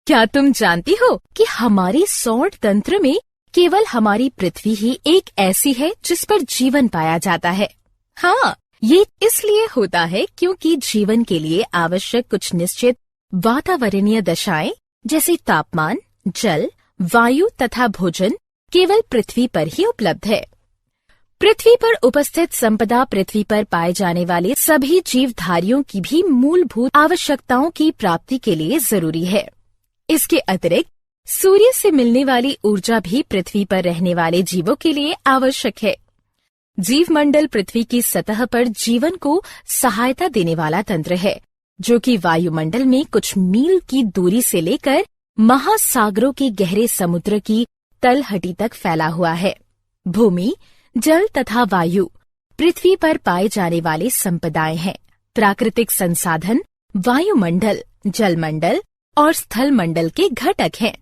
क्या तुम जानती हो कि हमारे सौर तंत्र में केवल हमारी पृथ्वी ही एक ऐसी है जिस पर जीवन पाया जाता है। हाँ, ये इसलिए होता है क्योंकि जीवन के लिए आवश्यक कुछ निश्चित वातावरणीय दशाएं जैसे तापमान, जल, वायु तथा भोजन केवल पृथ्वी पर ही उपलब्ध है। पृथ्वी पर उपस्थित संपदा पृथ्वी पर पाए जाने वाले सभी जीवधारियों की भी मूलभूत आवश्यकताओं की प्राप्ति के लिए जरूरी है। इसके अतिरिक्त सूर्य से मिलने वाली ऊर्जा भी पृथ्वी पर रहने वाले जीवों के लिए आवश्यक है। जीवमंडल पृथ्वी की सतह पर जीवन को सहायता देने वाला तंत्र है, जो कि वायुमंडल में कुछ मील की दूरी से लेकर महासागरों के गहरे समुद्र की तलहटी तक फैला हुआ है। भूमि, जल तथा वायु पृथ्वी पर पाए जाने वाले संपदाएं हैं। प्राकृतिक संसाधन वायुमंडल, जलमंडल और स्थल मंडल के घटक हैं।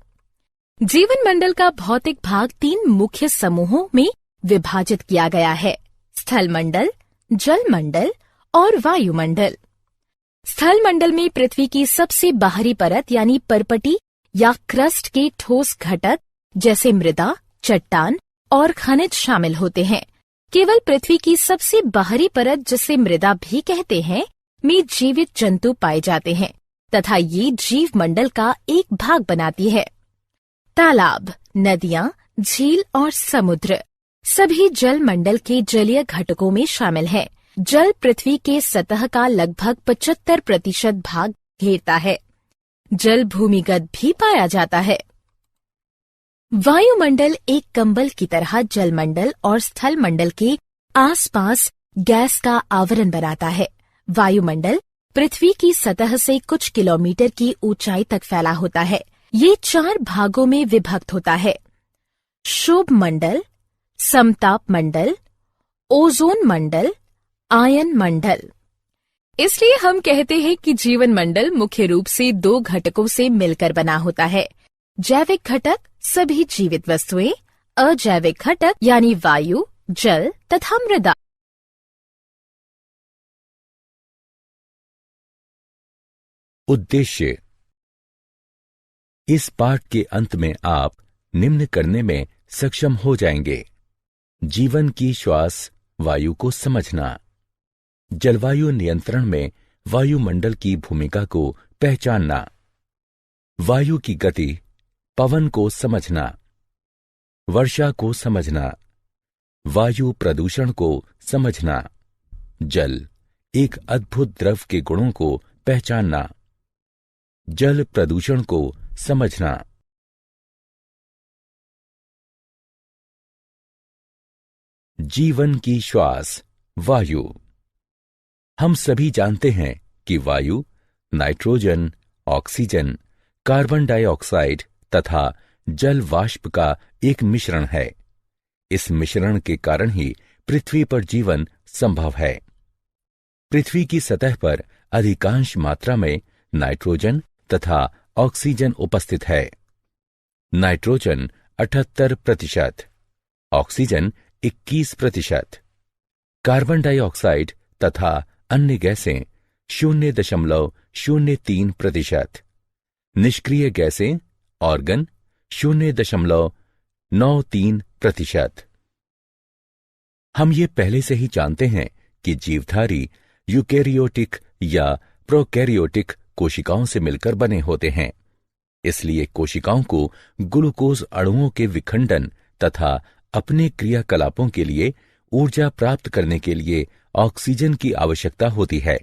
जीवन मंडल का भौतिक भाग 3 मुख्य समूहों में विभाजित किया गया है: स्थल मंडल, जल मंडल और वायुमंडल। स्थल मंडल में पृथ्वी की सबसे बाहरी परत यानी परपटी या क्रस्ट के ठोस घटक जैसे मृदा, चट्टान और खनिज शामिल होते हैं। केवल पृथ्वी की सबसे बाहरी परत, जिसे मृदा भी कहते हैं, में जीवित जंतु पाए जाते हैं तथा ये जीव मंडल का एक भाग बनाती है। तालाब, नदियां, झील और समुद्र सभी जल मंडल के जलीय घटकों में शामिल हैं। जल पृथ्वी के सतह का लगभग 75% भाग घेरता है। जल भूमिगत भी पाया जाता है। वायुमंडल एक कंबल की तरह जलमंडल और स्थल मंडल के आसपास गैस का आवरण बनाता है। वायुमंडल पृथ्वी की सतह से कुछ किलोमीटर की ऊंचाई तक फैला होता है। ये 4 भागों में विभक्त होता है: क्षोभ मंडल, समताप मंडल, ओजोन मंडल, आयन मंडल। इसलिए हम कहते हैं कि जीवन मंडल मुख्य रूप से 2 घटकों से मिलकर बना होता है: जैविक घटक सभी जीवित वस्तुएं, अजैविक घटक यानी वायु, जल तथा मृदा। उद्देश्य। इस पाठ के अंत में आप निम्न करने में सक्षम हो जाएंगे: जीवन की श्वास वायु को समझना, जलवायु नियंत्रण में वायुमंडल की भूमिका को पहचानना, वायु की गति, पवन को समझना, वर्षा को समझना, वायु प्रदूषण को समझना, जल एक अद्भुत द्रव के गुणों को पहचानना, जल प्रदूषण को समझना। जीवन की श्वास वायु। हम सभी जानते हैं कि वायु नाइट्रोजन, ऑक्सीजन, कार्बन डाइऑक्साइड तथा जल वाष्प का एक मिश्रण है। इस मिश्रण के कारण ही पृथ्वी पर जीवन संभव है। पृथ्वी की सतह पर अधिकांश मात्रा में नाइट्रोजन तथा ऑक्सीजन उपस्थित है। नाइट्रोजन 78%, ऑक्सीजन 21%, कार्बन डाइऑक्साइड तथा अन्य गैसें 0.03%, निष्क्रिय गैसें ऑर्गन 0.93%। हम ये पहले से ही जानते हैं कि जीवधारी यूकेरियोटिक या प्रोकैरियोटिक कोशिकाओं से मिलकर बने होते हैं। इसलिए कोशिकाओं को ग्लूकोज अणुओं के विखंडन तथा अपने क्रियाकलापों के लिए ऊर्जा प्राप्त करने के लिए ऑक्सीजन की आवश्यकता होती है।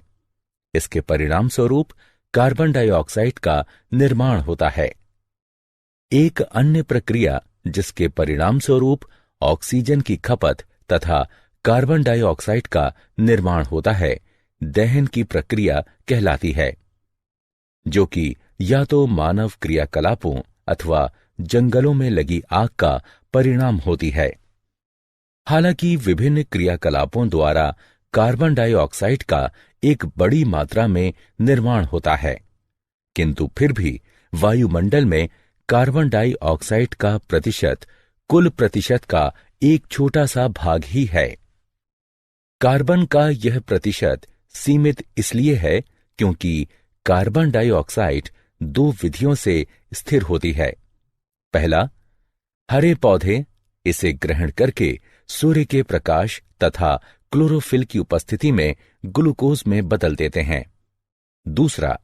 इसके परिणाम स्वरूप कार्बन डाइऑक्साइड का निर्माण होता है। एक अन्य प्रक्रिया जिसके परिणाम स्वरूप ऑक्सीजन की खपत तथा कार्बन डाइऑक्साइड का निर्माण होता है, दहन की प्रक्रिया कहलाती है, जो कि या तो मानव क्रियाकलापों अथवा जंगलों में लगी आग का परिणाम होती है। हालांकि विभिन्न क्रियाकलापों द्वारा कार्बन डाइऑक्साइड का एक बड़ी मात्रा में निर्माण होता है, किंतु फिर भी वायुमंडल में कार्बन डाइऑक्साइड का प्रतिशत कुल प्रतिशत का एक छोटा सा भाग ही है। कार्बन का यह प्रतिशत सीमित इसलिए है क्योंकि कार्बन डाइऑक्साइड दो विधियों से स्थिर होती है। पहला, हरे पौधे इसे ग्रहण करके सूर्य के प्रकाश तथा क्लोरोफिल की उपस्थिति में ग्लूकोज में बदल देते हैं। दूसरा,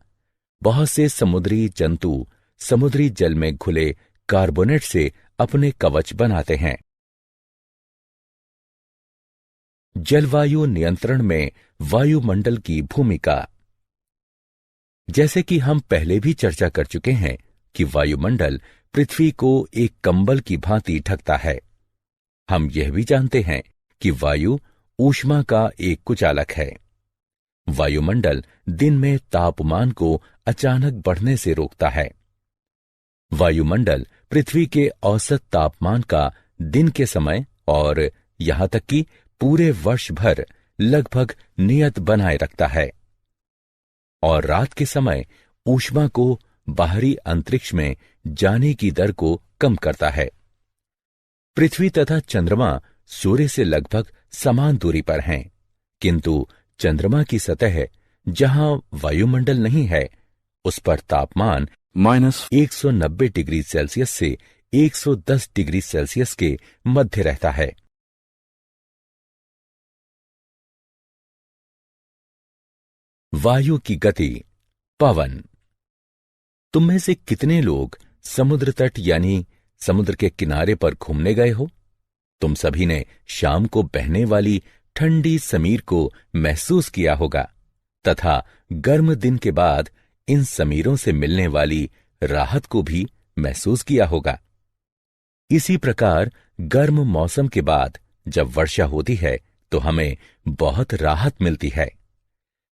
बहुत से समुद्री जंतु समुद्री जल में घुले कार्बोनेट से अपने कवच बनाते हैं। जलवायु नियंत्रण में वायुमंडल की भूमिका। जैसे कि हम पहले भी चर्चा कर चुके हैं कि वायुमंडल पृथ्वी को एक कंबल की भांति ढकता है। हम यह भी जानते हैं कि वायु ऊष्मा का एक कुचालक है। वायुमंडल दिन में तापमान को अचानक बढ़ने से रोकता है। वायुमंडल पृथ्वी के औसत तापमान का दिन के समय और यहां तक कि पूरे वर्ष भर लगभग नियत बनाए रखता है और रात के समय ऊष्मा को बाहरी अंतरिक्ष में जाने की दर को कम करता है। पृथ्वी तथा चंद्रमा सूर्य से लगभग समान दूरी पर हैं, किंतु चंद्रमा की सतह जहां वायुमंडल नहीं है, उस पर तापमान -190 डिग्री सेल्सियस से 110 डिग्री सेल्सियस के मध्य रहता है। वायु की गति। पवन। तुम में से कितने लोग समुद्र तट यानी समुद्र के किनारे पर घूमने गए हो? तुम सभी ने शाम को बहने वाली ठंडी समीर को महसूस किया होगा तथा गर्म दिन के बाद इन समीरों से मिलने वाली राहत को भी महसूस किया होगा। इसी प्रकार गर्म मौसम के बाद जब वर्षा होती है तो हमें बहुत राहत मिलती है।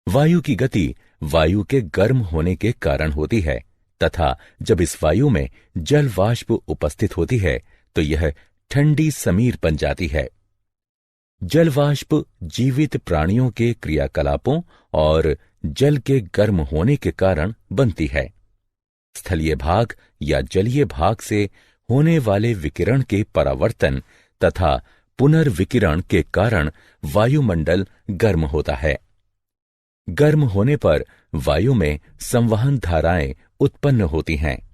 वायु की गति वायु के गर्म होने के कारण होती है तथा जब इस वायु में जल वाष्प उपस्थित होती है तो यह ठंडी समीर बन जाती है। जल वाष्प जीवित प्राणियों के क्रियाकलापों और जल के गर्म होने के कारण बनती है। स्थलीय भाग या जलीय भाग से होने वाले विकिरण के परावर्तन तथा पुनर्विकिरण के कारण वायुमंडल गर्म होता है। गर्म होने पर वायु में संवहन धाराएं उत्पन्न होती हैं।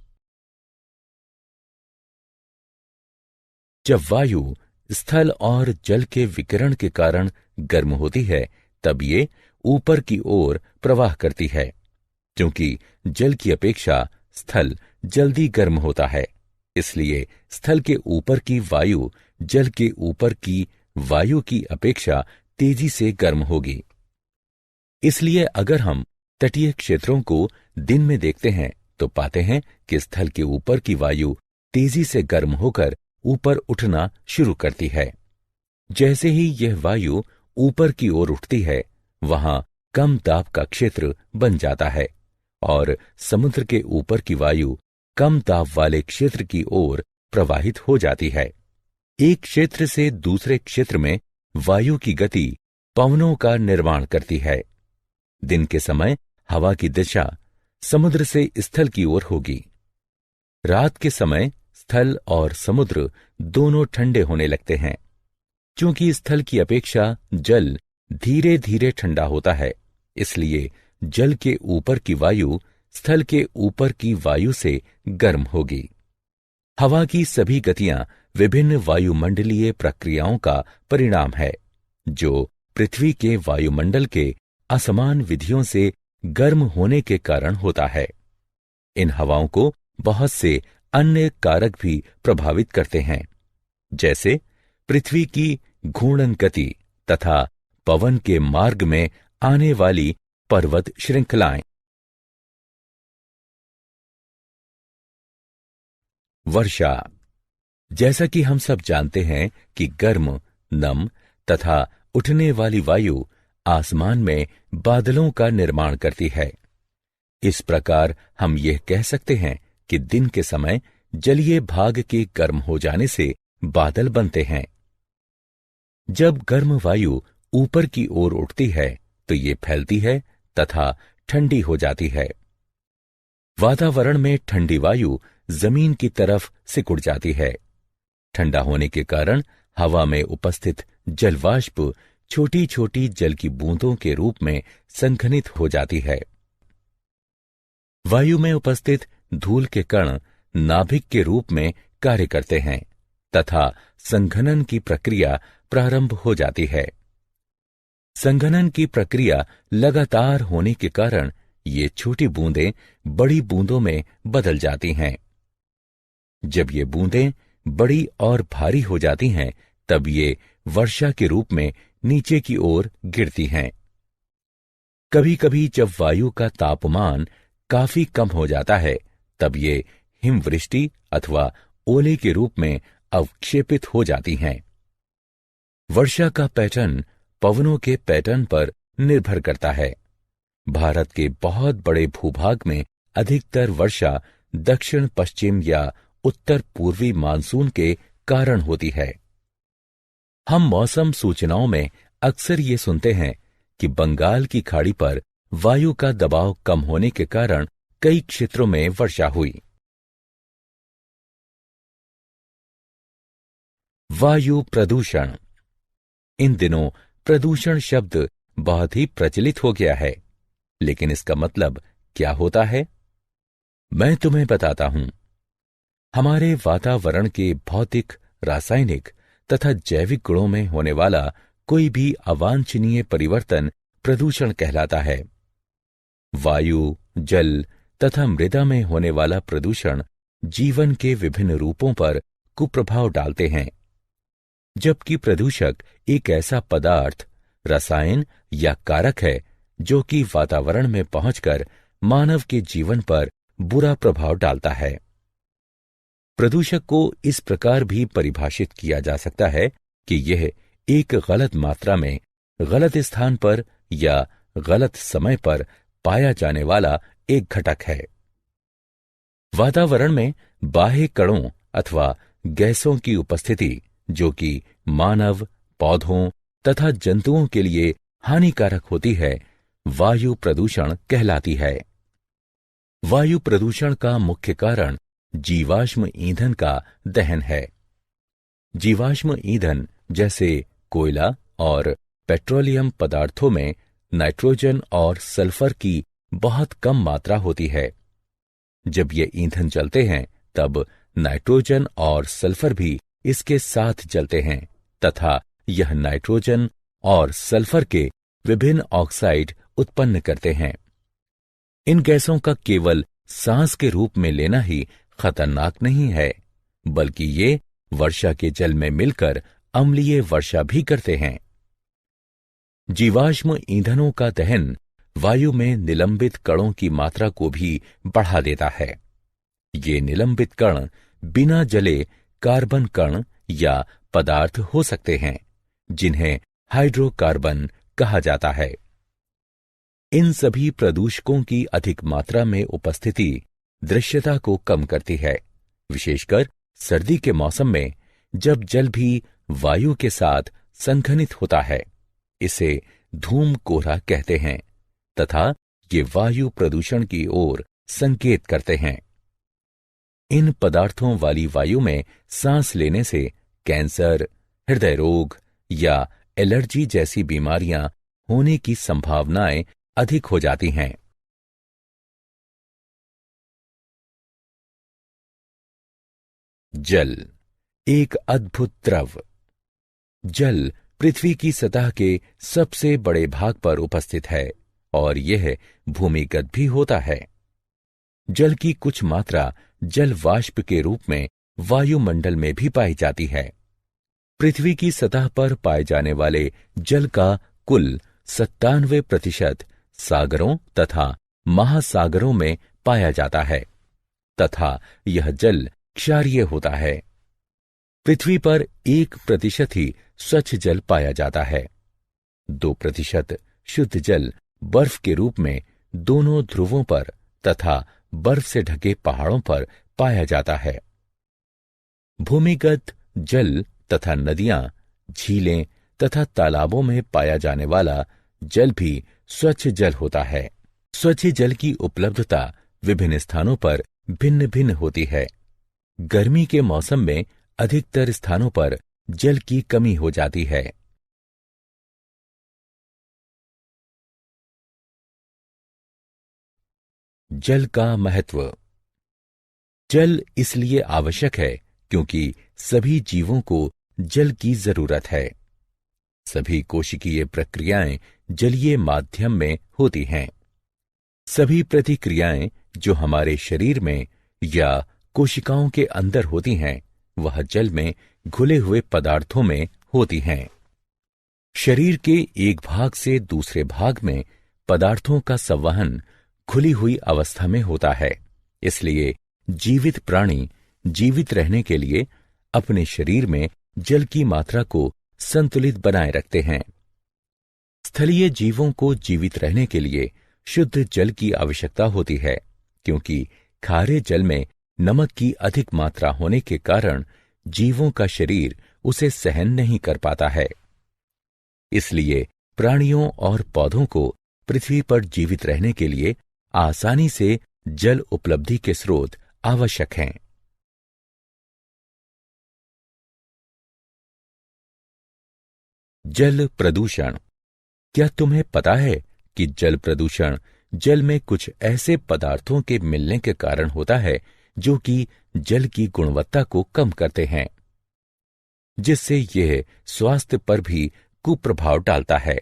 जब वायु स्थल और जल के विकिरण के कारण गर्म होती है तब ये ऊपर की ओर प्रवाह करती है। क्योंकि जल की अपेक्षा स्थल जल्दी गर्म होता है, इसलिए स्थल के ऊपर की वायु जल के ऊपर की वायु की अपेक्षा तेजी से गर्म होगी। इसलिए अगर हम तटीय क्षेत्रों को दिन में देखते हैं तो पाते हैं कि स्थल के ऊपर की वायु तेजी से गर्म होकर ऊपर उठना शुरू करती है। जैसे ही यह वायु ऊपर की ओर उठती है, वहां कम दाब का क्षेत्र बन जाता है और समुद्र के ऊपर की वायु कम दाब वाले क्षेत्र की ओर प्रवाहित हो जाती है। एक क्षेत्र से दूसरे क्षेत्र में वायु की गति पवनों का निर्माण करती है। दिन के समय हवा की दिशा समुद्र से स्थल की ओर होगी। रात के समय स्थल और समुद्र दोनों ठंडे होने लगते हैं। क्योंकि स्थल की अपेक्षा जल धीरे धीरे ठंडा होता है, इसलिए जल के ऊपर की वायु स्थल के ऊपर की वायु से गर्म होगी। हवा की सभी गतियां विभिन्न वायुमंडलीय प्रक्रियाओं का परिणाम है, जो पृथ्वी के वायुमंडल के असमान विधियों से गर्म होने के कारण होता है। इन हवाओं को बहुत से अन्य कारक भी प्रभावित करते हैं, जैसे पृथ्वी की घूर्णन गति तथा पवन के मार्ग में आने वाली पर्वत श्रृंखलाएं। वर्षा। जैसा कि हम सब जानते हैं कि गर्म, नम तथा उठने वाली वायु आसमान में बादलों का निर्माण करती है। इस प्रकार हम यह कह सकते हैं कि दिन के समय जलीय भाग के गर्म हो जाने से बादल बनते हैं। जब गर्म वायु ऊपर की ओर उठती है तो ये फैलती है तथा ठंडी हो जाती है। वातावरण में ठंडी वायु जमीन की तरफ सिकुड़ जाती है। ठंडा होने के कारण हवा में उपस्थित जलवाष्प छोटी छोटी जल की बूंदों के रूप में संघनित हो जाती है। वायु में उपस्थित धूल के कण नाभिक के रूप में कार्य करते हैं तथा संघनन की प्रक्रिया प्रारंभ हो जाती है। संघनन की प्रक्रिया लगातार होने के कारण ये छोटी बूंदें बड़ी बूंदों में बदल जाती हैं। जब ये बूंदें बड़ी और भारी हो जाती हैं, तब ये वर्षा के रूप में नीचे की ओर गिरती हैं। कभी कभी जब वायु का तापमान काफी कम हो जाता है, तब ये हिमवृष्टि अथवा ओले के रूप में अवक्षेपित हो जाती हैं। वर्षा का पैटर्न पवनों के पैटर्न पर निर्भर करता है। भारत के बहुत बड़े भूभाग में अधिकतर वर्षा दक्षिण पश्चिम या उत्तर पूर्वी मानसून के कारण होती है। हम मौसम सूचनाओं में अक्सर ये सुनते हैं कि बंगाल की खाड़ी पर वायु का दबाव कम होने के कारण कई क्षेत्रों में वर्षा हुई। वायु प्रदूषण। इन दिनों प्रदूषण शब्द बहुत ही प्रचलित हो गया है, लेकिन इसका मतलब क्या होता है, मैं तुम्हें बताता हूं। हमारे वातावरण के भौतिक, रासायनिक तथा जैविक गुणों में होने वाला कोई भी अवांछनीय परिवर्तन प्रदूषण कहलाता है। वायु, जल तथा मृदा में होने वाला प्रदूषण जीवन के विभिन्न रूपों पर कुप्रभाव डालते हैं। जबकि प्रदूषक एक ऐसा पदार्थ, रसायन या कारक है जो कि वातावरण में पहुंचकर मानव के जीवन पर बुरा प्रभाव डालता है। प्रदूषक को इस प्रकार भी परिभाषित किया जा सकता है कि यह एक गलत मात्रा में, गलत स्थान पर या गलत समय पर पाया जाने वाला एक घटक है। वातावरण में बाह्य कणों अथवा गैसों की उपस्थिति जो कि मानव, पौधों तथा जंतुओं के लिए हानिकारक होती है, वायु प्रदूषण कहलाती है। वायु प्रदूषण का मुख्य कारण जीवाश्म ईंधन का दहन है। जीवाश्म ईंधन जैसे कोयला और पेट्रोलियम पदार्थों में नाइट्रोजन और सल्फर की बहुत कम मात्रा होती है। जब ये ईंधन जलते हैं, तब नाइट्रोजन और सल्फर भी इसके साथ जलते हैं तथा यह नाइट्रोजन और सल्फर के विभिन्न ऑक्साइड उत्पन्न करते हैं। इन गैसों का केवल सांस के रूप में लेना ही खतरनाक नहीं है, बल्कि ये वर्षा के जल में मिलकर अम्लीय वर्षा भी करते हैं। जीवाश्म ईंधनों का दहन वायु में निलंबित कणों की मात्रा को भी बढ़ा देता है। ये निलंबित कण बिना जले कार्बन कण या पदार्थ हो सकते हैं, जिन्हें हाइड्रोकार्बन कहा जाता है। इन सभी प्रदूषकों की अधिक मात्रा में उपस्थिति दृश्यता को कम करती है, विशेषकर सर्दी के मौसम में जब जल भी वायु के साथ संघनित होता है। इसे धूम कोहरा कहते हैं तथा ये वायु प्रदूषण की ओर संकेत करते हैं। इन पदार्थों वाली वायु में सांस लेने से कैंसर, हृदय रोग या एलर्जी जैसी बीमारियां होने की संभावनाएं अधिक हो जाती हैं। जल एक अद्भुत द्रव। जल पृथ्वी की सतह के सबसे बड़े भाग पर उपस्थित है और यह भूमिगत भी होता है। जल की कुछ मात्रा जल वाष्प के रूप में वायुमंडल में भी पाई जाती है। पृथ्वी की सतह पर पाए जाने वाले जल का कुल 97% सागरों तथा महासागरों में पाया जाता है तथा यह जल क्षारीय होता है। पृथ्वी पर 1% ही स्वच्छ जल पाया जाता है। 2% शुद्ध जल बर्फ के रूप में दोनों ध्रुवों पर तथा बर्फ से ढके पहाड़ों पर पाया जाता है। भूमिगत जल तथा नदियां, झीलें तथा तालाबों में पाया जाने वाला जल भी स्वच्छ जल होता है। स्वच्छ जल की उपलब्धता विभिन्न स्थानों पर भिन्न भिन्न होती है। गर्मी के मौसम में अधिकतर स्थानों पर जल की कमी हो जाती है। जल का महत्व। जल इसलिए आवश्यक है क्योंकि सभी जीवों को जल की जरूरत है। सभी कोशिकीय प्रक्रियाएं जलीय माध्यम में होती हैं। सभी प्रतिक्रियाएं जो हमारे शरीर में या कोशिकाओं के अंदर होती हैं, वह जल में घुले हुए पदार्थों में होती हैं। शरीर के एक भाग से दूसरे भाग में पदार्थों का संवहन खुली हुई अवस्था में होता है। इसलिए जीवित प्राणी जीवित रहने के लिए अपने शरीर में जल की मात्रा को संतुलित बनाए रखते हैं। स्थलीय जीवों को जीवित रहने के लिए शुद्ध जल की आवश्यकता होती है, क्योंकि खारे जल में नमक की अधिक मात्रा होने के कारण जीवों का शरीर उसे सहन नहीं कर पाता है। इसलिए प्राणियों और पौधों को पृथ्वी पर जीवित रहने के लिए आसानी से जल उपलब्धि के स्रोत आवश्यक हैं। जल प्रदूषण। क्या तुम्हें पता है कि जल प्रदूषण जल में कुछ ऐसे पदार्थों के मिलने के कारण होता है जो कि जल की गुणवत्ता को कम करते हैं, जिससे यह स्वास्थ्य पर भी कुप्रभाव डालता है।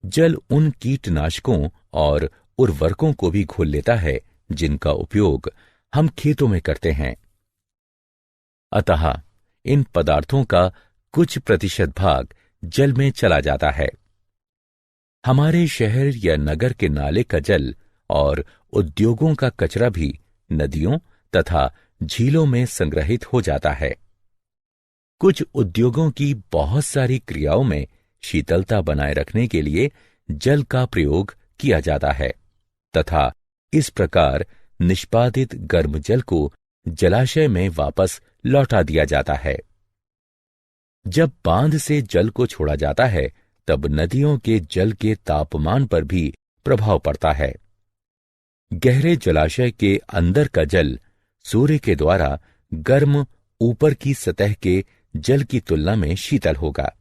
जल उन कीटनाशकों और उर्वरकों को भी घोल लेता है जिनका उपयोग हम खेतों में करते हैं। अतः इन पदार्थों का कुछ प्रतिशत भाग जल में चला जाता है। हमारे शहर या नगर के नाले का जल और उद्योगों का कचरा भी नदियों तथा झीलों में संग्रहित हो जाता है। कुछ उद्योगों की बहुत सारी क्रियाओं में शीतलता बनाए रखने के लिए जल का प्रयोग किया जाता है तथा इस प्रकार निष्पादित गर्म जल को जलाशय में वापस लौटा दिया जाता है। जब बांध से जल को छोड़ा जाता है, तब नदियों के जल के तापमान पर भी प्रभाव पड़ता है। गहरे जलाशय के अंदर का जल सूर्य के द्वारा गर्म ऊपर की सतह के जल की तुलना में शीतल होगा।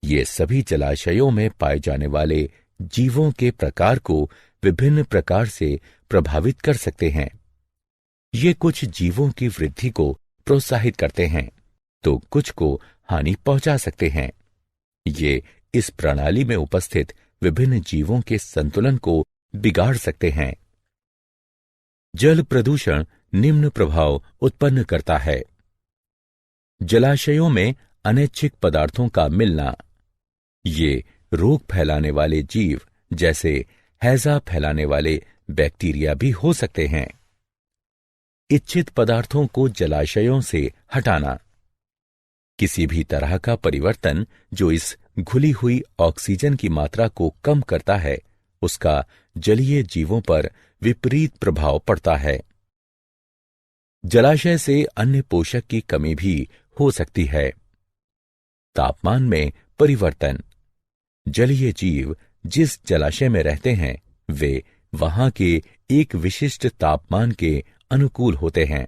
ये सभी जलाशयों में पाए जाने वाले जीवों के प्रकार को विभिन्न प्रकार से प्रभावित कर सकते हैं। ये कुछ जीवों की वृद्धि को प्रोत्साहित करते हैं, तो कुछ को हानि पहुंचा सकते हैं। ये इस प्रणाली में उपस्थित विभिन्न जीवों के संतुलन को बिगाड़ सकते हैं। जल प्रदूषण निम्न प्रभाव उत्पन्न करता है। जलाशयों में अनैच्छिक पदार्थों का मिलना। ये रोग फैलाने वाले जीव जैसे हैजा फैलाने वाले बैक्टीरिया भी हो सकते हैं। इच्छित पदार्थों को जलाशयों से हटाना। किसी भी तरह का परिवर्तन जो इस घुली हुई ऑक्सीजन की मात्रा को कम करता है, उसका जलीय जीवों पर विपरीत प्रभाव पड़ता है। जलाशय से अन्य पोषक की कमी भी हो सकती है। तापमान में परिवर्तन। जलीय जीव जिस जलाशय में रहते हैं, वे वहां के एक विशिष्ट तापमान के अनुकूल होते हैं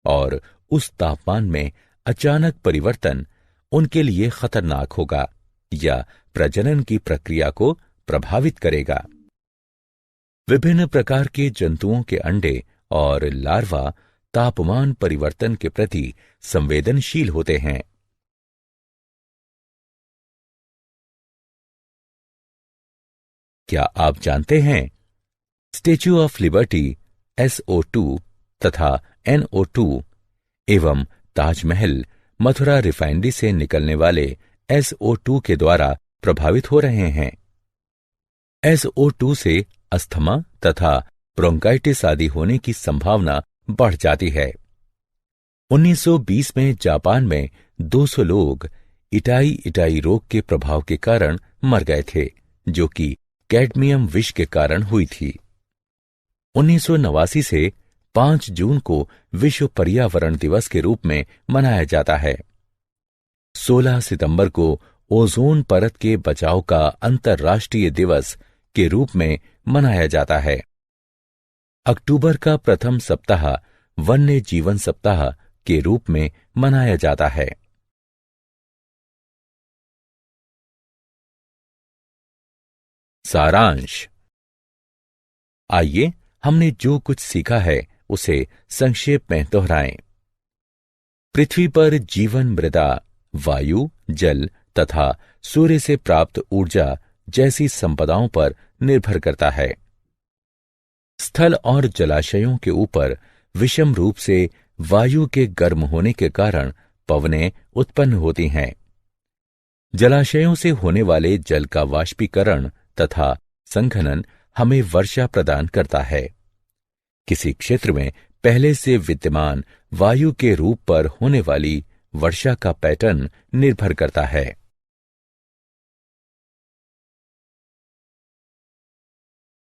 और उस तापमान में अचानक परिवर्तन उनके लिए खतरनाक होगा या प्रजनन की प्रक्रिया को प्रभावित करेगा। विभिन्न प्रकार के जंतुओं के अंडे और लार्वा तापमान परिवर्तन के प्रति संवेदनशील होते हैं। क्या आप जानते हैं, स्टैच्यू ऑफ लिबर्टी SO2 तथा NO2 एवं ताजमहल मथुरा रिफाइनरी से निकलने वाले SO2 के द्वारा प्रभावित हो रहे हैं। SO2 से अस्थमा तथा ब्रोंकाइटिस आदि होने की संभावना बढ़ जाती है। 1920 में जापान में 200 लोग इटाई रोग के प्रभाव के कारण मर गए थे, जो कि कैडमियम विष के कारण हुई थी। 1989 से 5 जून को विश्व पर्यावरण दिवस के रूप में मनाया जाता है। 16 सितंबर को ओजोन परत के बचाव का अंतर्राष्ट्रीय दिवस के रूप में मनाया जाता है। अक्टूबर का प्रथम सप्ताह वन्य जीवन सप्ताह के रूप में मनाया जाता है। सारांश। आइए हमने जो कुछ सीखा है उसे संक्षेप में दोहराएं। पृथ्वी पर जीवन मृदा, वायु, जल तथा सूर्य से प्राप्त ऊर्जा जैसी संपदाओं पर निर्भर करता है। स्थल और जलाशयों के ऊपर विषम रूप से वायु के गर्म होने के कारण पवनें उत्पन्न होती हैं। जलाशयों से होने वाले जल का वाष्पीकरण तथा संघनन हमें वर्षा प्रदान करता है। किसी क्षेत्र में पहले से विद्यमान वायु के रूप पर होने वाली वर्षा का पैटर्न निर्भर करता है।